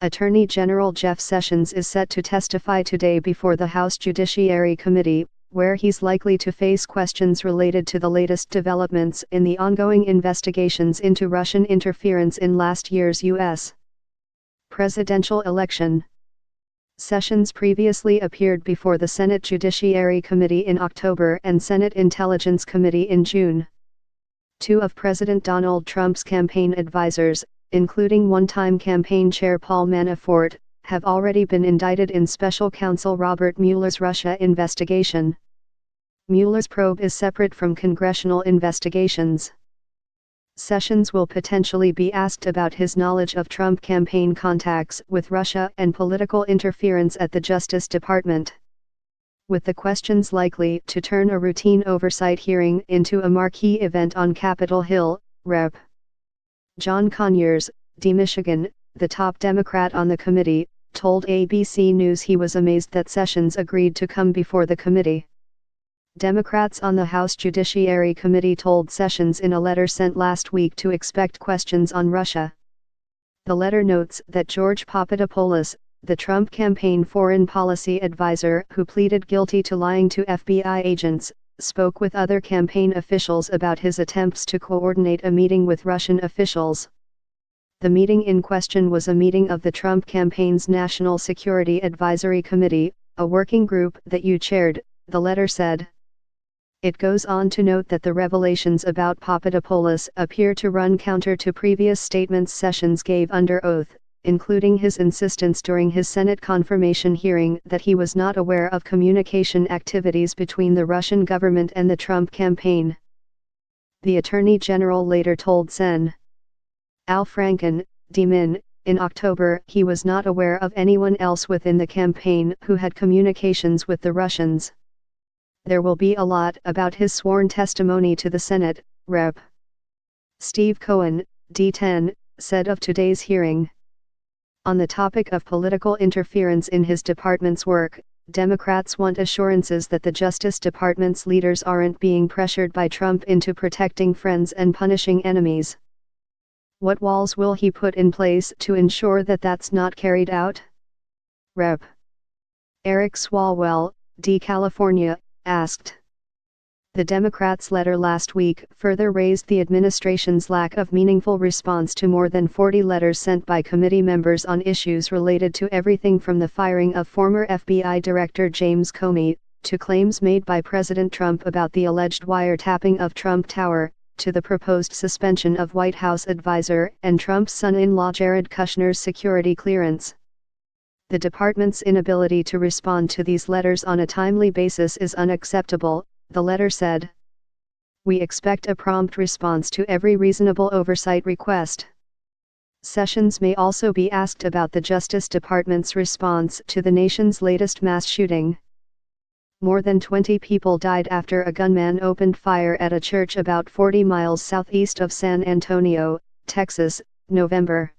Attorney General Jeff Sessions is set to testify today before the House Judiciary Committee, where he's likely to face questions related to the latest developments in the ongoing investigations into Russian interference in last year's U.S. presidential election. Sessions previously appeared before the Senate Judiciary Committee in October and Senate Intelligence Committee in June. Two of President Donald Trump's campaign advisors, including one-time campaign chair Paul Manafort, have already been indicted in special counsel Robert Mueller's Russia investigation. Mueller's probe is separate from congressional investigations. Sessions will potentially be asked about his knowledge of Trump campaign contacts with Russia and political interference at the Justice Department, with the questions likely to turn a routine oversight hearing into a marquee event on Capitol Hill. Rep. John Conyers, D. Michigan, the top Democrat on the committee, told ABC News he was amazed that Sessions agreed to come before the committee. Democrats on the House Judiciary Committee told Sessions in a letter sent last week to expect questions on Russia. The letter notes that George Papadopoulos, the Trump campaign foreign policy advisor who pleaded guilty to lying to FBI agents, spoke with other campaign officials about his attempts to coordinate a meeting with Russian officials. The meeting in question was a meeting of the Trump campaign's National Security Advisory Committee, a working group that you chaired, the letter said. It goes on to note that the revelations about Papadopoulos appear to run counter to previous statements Sessions gave under oath, including his insistence during his Senate confirmation hearing that he was not aware of communication activities between the Russian government and the Trump campaign. The Attorney General later told Sen. Al Franken, D-Min, in October he was not aware of anyone else within the campaign who had communications with the Russians. There will be a lot about his sworn testimony to the Senate, Rep. Steve Cohen, D10, said of today's hearing. On the topic of political interference in his department's work, Democrats want assurances that the Justice Department's leaders aren't being pressured by Trump into protecting friends and punishing enemies. What walls will he put in place to ensure that that's not carried out? Rep. Eric Swalwell, D. California, asked. The Democrats' letter last week further raised the administration's lack of meaningful response to more than 40 letters sent by committee members on issues related to everything from the firing of former FBI Director James Comey, to claims made by President Trump about the alleged wiretapping of Trump Tower, to the proposed suspension of White House advisor and Trump's son-in-law Jared Kushner's security clearance. The department's inability to respond to these letters on a timely basis is unacceptable, the letter said. We expect a prompt response to every reasonable oversight request. Sessions may also be asked about the Justice Department's response to the nation's latest mass shooting. More than 20 people died after a gunman opened fire at a church about 40 miles southeast of San Antonio, Texas, November.